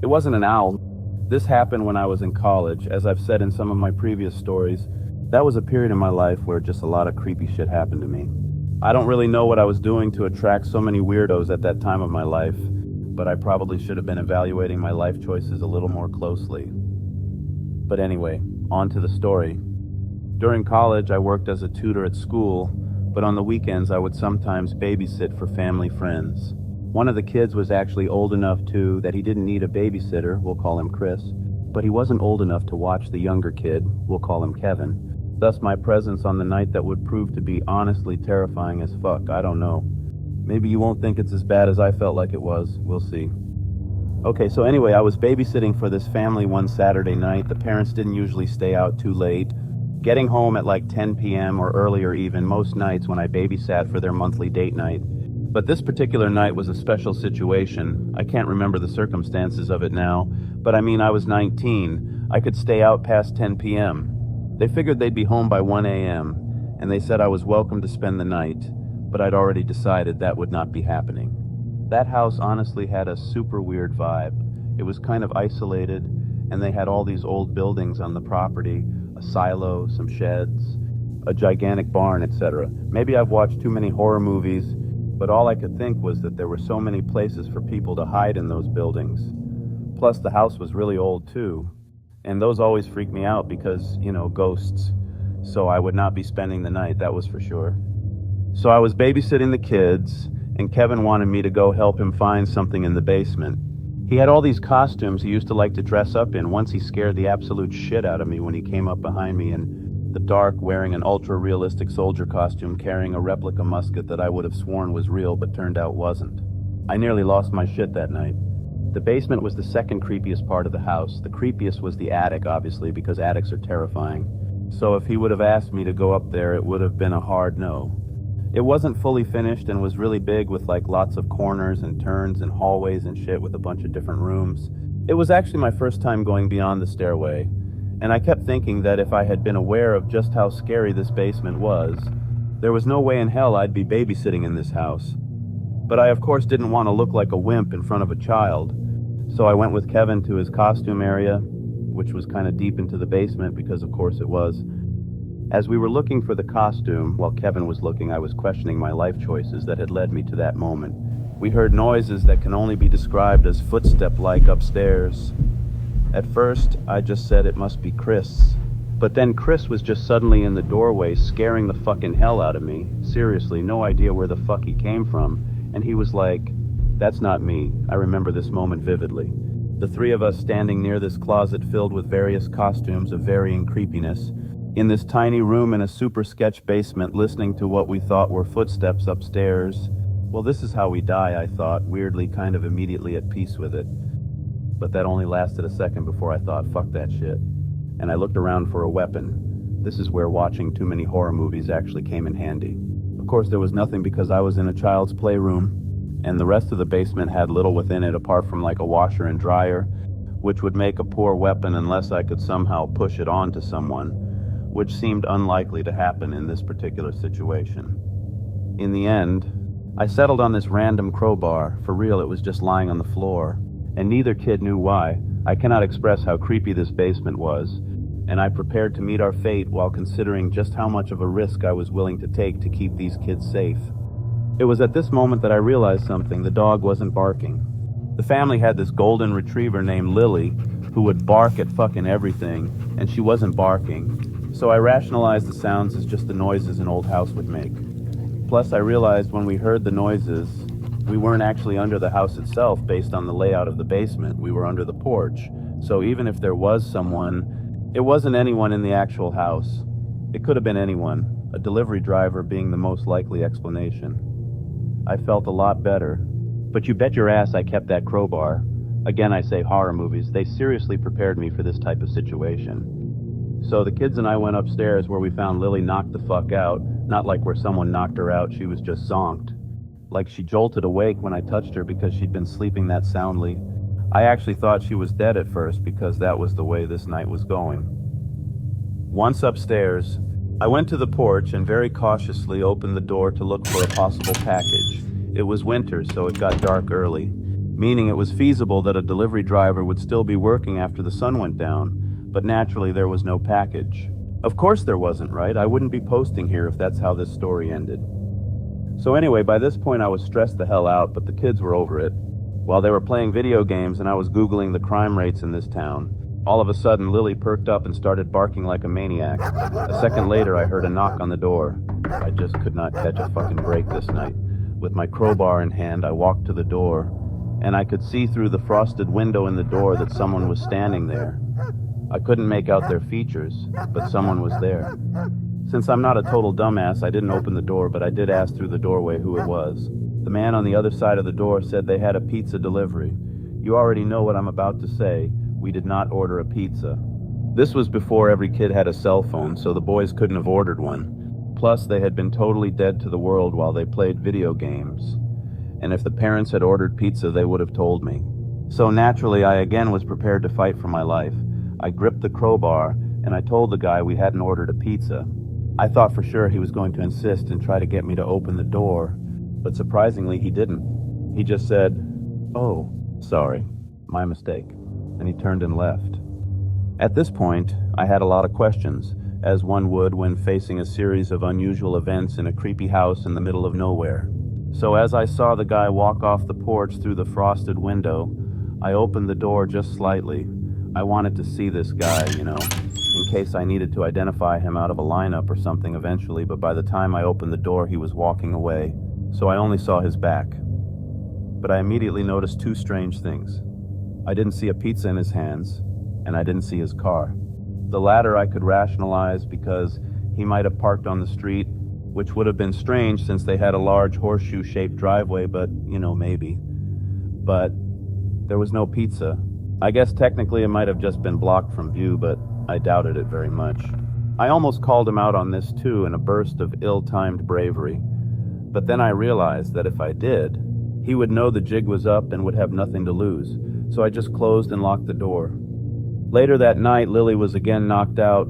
It wasn't an owl. This happened when I was in college. As I've said in some of my previous stories, that was a period in my life where just a lot of creepy shit happened to me. I don't really know what I was doing to attract so many weirdos at that time of my life, but I probably should have been evaluating my life choices a little more closely. But anyway, on to the story. During college, I worked as a tutor at school, but on the weekends I would sometimes babysit for family friends. One of the kids was actually old enough too that he didn't need a babysitter, we'll call him Chris, but he wasn't old enough to watch the younger kid, we'll call him Kevin. Thus my presence on the night that would prove to be honestly terrifying as fuck, I don't know. Maybe you won't think it's as bad as I felt like it was, we'll see. Okay, so anyway, I was babysitting for this family one Saturday night. The parents didn't usually stay out too late. Getting home at like 10 p.m. or earlier even most nights when I babysat for their monthly date night. But this particular night was a special situation. I can't remember the circumstances of it now, but I mean I was 19. I could stay out past 10 p.m. They figured they'd be home by 1 a.m., and they said I was welcome to spend the night, but I'd already decided that would not be happening. That house honestly had a super weird vibe. It was kind of isolated, and they had all these old buildings on the property, a silo, some sheds, a gigantic barn, etc. Maybe I've watched too many horror movies, but all I could think was that there were so many places for people to hide in those buildings. Plus, the house was really old too, and those always freaked me out because, ghosts. So I would not be spending the night, that was for sure. So I was babysitting the kids, and Kevin wanted me to go help him find something in the basement. He had all these costumes he used to like to dress up in. Once he scared the absolute shit out of me when he came up behind me in the dark wearing an ultra-realistic soldier costume carrying a replica musket that I would have sworn was real but turned out wasn't. I nearly lost my shit that night. The basement was the second creepiest part of the house. The creepiest was the attic, obviously, because attics are terrifying. So if he would have asked me to go up there, it would have been a hard no. It wasn't fully finished and was really big with like lots of corners and turns and hallways and shit with a bunch of different rooms. It was actually my first time going beyond the stairway, and I kept thinking that if I had been aware of just how scary this basement was, there was no way in hell I'd be babysitting in this house. But I of course didn't want to look like a wimp in front of a child, so I went with Kevin to his costume area, which was kind of deep into the basement because of course it was. As we were looking for the costume, while Kevin was looking, I was questioning my life choices that had led me to that moment. We heard noises that can only be described as footstep-like upstairs. At first, I just said it must be Chris. But then Chris was just suddenly in the doorway scaring the fucking hell out of me. Seriously, no idea where the fuck he came from. And he was like, "That's not me." I remember this moment vividly. The three of us standing near this closet filled with various costumes of varying creepiness, in this tiny room in a super sketch basement listening to what we thought were footsteps upstairs. Well, this is how we die, I thought, weirdly kind of immediately at peace with it. But that only lasted a second before I thought, fuck that shit. And I looked around for a weapon. This is where watching too many horror movies actually came in handy. Of course, there was nothing because I was in a child's playroom, and the rest of the basement had little within it apart from like a washer and dryer, which would make a poor weapon unless I could somehow push it onto someone, which seemed unlikely to happen in this particular situation. In the end, I settled on this random crowbar. For real, it was just lying on the floor, and neither kid knew why. I cannot express how creepy this basement was, and I prepared to meet our fate while considering just how much of a risk I was willing to take to keep these kids safe. It was at this moment that I realized something. The dog wasn't barking. The family had this golden retriever named Lily, who would bark at fucking everything, and she wasn't barking. So I rationalized the sounds as just the noises an old house would make. Plus, I realized when we heard the noises, we weren't actually under the house itself based on the layout of the basement. We were under the porch. So even if there was someone, it wasn't anyone in the actual house. It could have been anyone, a delivery driver being the most likely explanation. I felt a lot better. But you bet your ass I kept that crowbar. Again, I say horror movies. They seriously prepared me for this type of situation. So the kids and I went upstairs where we found Lily knocked the fuck out. Not like where someone knocked her out, she was just zonked. Like she jolted awake when I touched her because she'd been sleeping that soundly. I actually thought she was dead at first because that was the way this night was going. Once upstairs, I went to the porch and very cautiously opened the door to look for a possible package. It was winter, so it got dark early. meaning it was feasible that a delivery driver would still be working after the sun went down, but naturally there was no package. Of course there wasn't, right? I wouldn't be posting here if that's how this story ended. So anyway, by this point I was stressed the hell out, but the kids were over it. While they were playing video games and I was Googling the crime rates in this town, all of a sudden Lily perked up and started barking like a maniac. A second later I heard a knock on the door. I just could not catch a fucking break this night. With my crowbar in hand, I walked to the door, and I could see through the frosted window in the door that someone was standing there. I couldn't make out their features, but someone was there. Since I'm not a total dumbass, I didn't open the door, but I did ask through the doorway who it was. The man on the other side of the door said they had a pizza delivery. You already know what I'm about to say. We did not order a pizza. This was before every kid had a cell phone, so the boys couldn't have ordered one. Plus, they had been totally dead to the world while they played video games. And if the parents had ordered pizza, they would have told me. So naturally, I again was prepared to fight for my life. I gripped the crowbar, and I told the guy we hadn't ordered a pizza. I thought for sure he was going to insist and try to get me to open the door, but surprisingly, he didn't. He just said, "Oh, sorry, my mistake," and he turned and left. At this point, I had a lot of questions, as one would when facing a series of unusual events in a creepy house in the middle of nowhere. So as I saw the guy walk off the porch through the frosted window, I opened the door just slightly. I wanted to see this guy, in case I needed to identify him out of a lineup or something eventually, but by the time I opened the door, he was walking away, so I only saw his back. But I immediately noticed two strange things. I didn't see a pizza in his hands, and I didn't see his car. The latter I could rationalize because he might have parked on the street, which would have been strange since they had a large horseshoe-shaped driveway, but, maybe. But there was no pizza. I guess technically it might have just been blocked from view, but I doubted it very much. I almost called him out on this too in a burst of ill-timed bravery. But then I realized that if I did, he would know the jig was up and would have nothing to lose, so I just closed and locked the door. Later that night, Lily was again knocked out,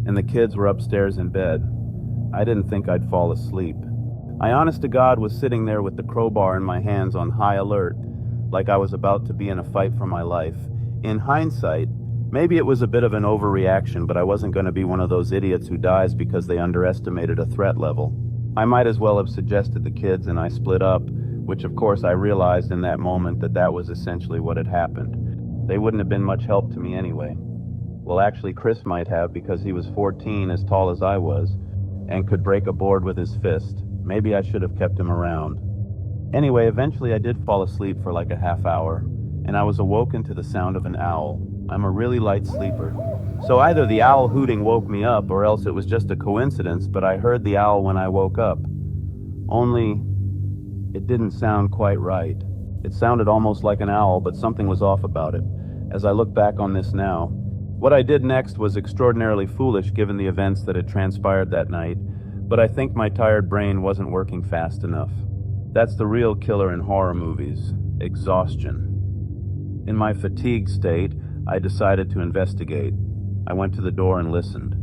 and the kids were upstairs in bed. I didn't think I'd fall asleep. I honest to God was sitting there with the crowbar in my hands on high alert, like I was about to be in a fight for my life. In hindsight, maybe it was a bit of an overreaction, but I wasn't going to be one of those idiots who dies because they underestimated a threat level. I might as well have suggested the kids and I split up, which of course I realized in that moment that was essentially what had happened. They wouldn't have been much help to me anyway. Well, actually Chris might have, because he was 14, as tall as I was, and could break a board with his fist. Maybe I should have kept him around. Anyway, eventually I did fall asleep for like a half hour, and I was awoken to the sound of an owl. I'm a really light sleeper. So either the owl hooting woke me up, or else it was just a coincidence, but I heard the owl when I woke up. Only, it didn't sound quite right. It sounded almost like an owl, but something was off about it, as I look back on this now. What I did next was extraordinarily foolish given the events that had transpired that night, but I think my tired brain wasn't working fast enough. That's the real killer in horror movies: exhaustion. In my fatigued state, I decided to investigate. I went to the door and listened.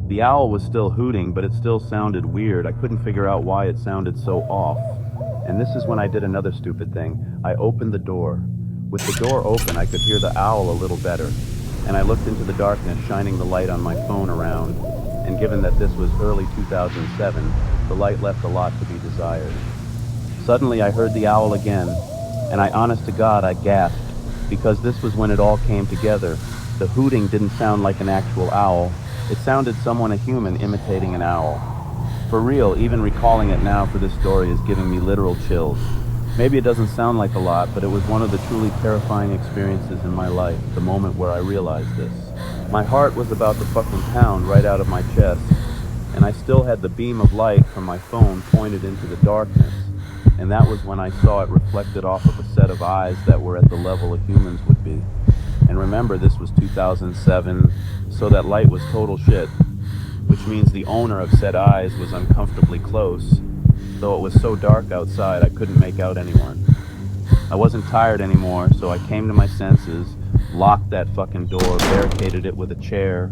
The owl was still hooting, but it still sounded weird. I couldn't figure out why it sounded so off. And this is when I did another stupid thing. I opened the door. With the door open, I could hear the owl a little better, and I looked into the darkness, shining the light on my phone around, and given that this was early 2007, the light left a lot to be desired. Suddenly I heard the owl again, and honest to God, I gasped, because this was when it all came together. The hooting didn't sound like an actual owl. It sounded a human imitating an owl. For real, even recalling it now for this story is giving me literal chills. Maybe it doesn't sound like a lot, but it was one of the truly terrifying experiences in my life, the moment where I realized this. My heart was about to fucking pound right out of my chest, and I still had the beam of light from my phone pointed into the darkness, and that was when I saw it reflected off of a set of eyes that were at the level a human's would be. And remember, this was 2007, so that light was total shit, which means the owner of said eyes was uncomfortably close, though it was so dark outside I couldn't make out anyone. I wasn't tired anymore, so I came to my senses, locked that fucking door, barricaded it with a chair,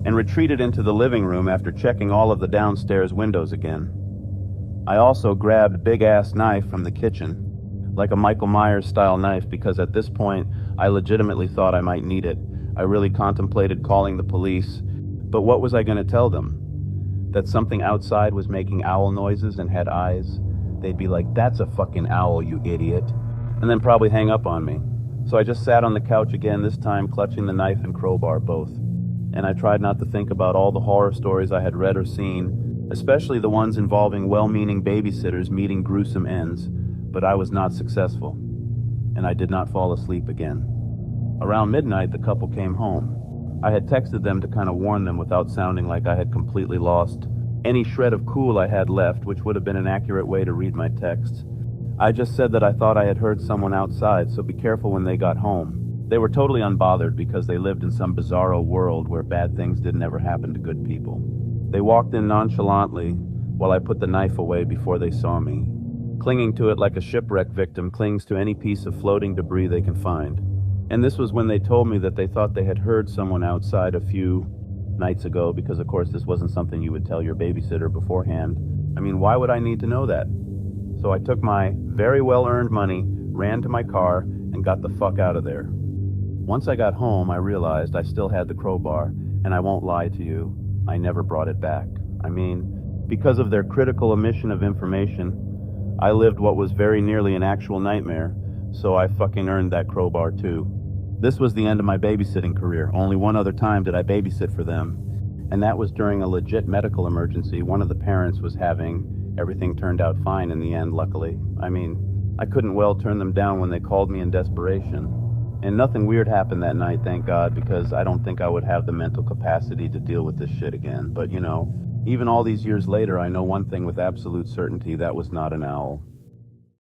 and retreated into the living room after checking all of the downstairs windows again. I also grabbed a big-ass knife from the kitchen. like a Michael Myers style knife, because at this point, I legitimately thought I might need it. I really contemplated calling the police, but what was I going to tell them? That something outside was making owl noises and had eyes? They'd be like, "That's a fucking owl, you idiot," and then probably hang up on me. So I just sat on the couch again, this time clutching the knife and crowbar both. And I tried not to think about all the horror stories I had read or seen, especially the ones involving well-meaning babysitters meeting gruesome ends, but I was not successful, and I did not fall asleep again. Around midnight, the couple came home. I had texted them to kind of warn them without sounding like I had completely lost any shred of cool I had left, which would have been an accurate way to read my texts. I just said that I thought I had heard someone outside, so be careful when they got home. They were totally unbothered because they lived in some bizarro world where bad things didn't ever happen to good people. They walked in nonchalantly while I put the knife away before they saw me, clinging to it like a shipwreck victim clings to any piece of floating debris they can find. And this was when they told me that they thought they had heard someone outside a few nights ago, because of course this wasn't something you would tell your babysitter beforehand. I mean, why would I need to know that? So I took my very well-earned money, ran to my car, and got the fuck out of there. Once I got home, I realized I still had the crowbar, and I won't lie to you, I never brought it back. I mean, because of their critical omission of information, I lived what was very nearly an actual nightmare, so I fucking earned that crowbar too. This was the end of my babysitting career. Only one other time did I babysit for them, and that was during a legit medical emergency. One of the parents was having, everything turned out fine in the end, luckily. I mean, I couldn't well turn them down when they called me in desperation. And nothing weird happened that night, thank God, because I don't think I would have the mental capacity to deal with this shit again. But you know, even all these years later, I know one thing with absolute certainty: that was not an owl.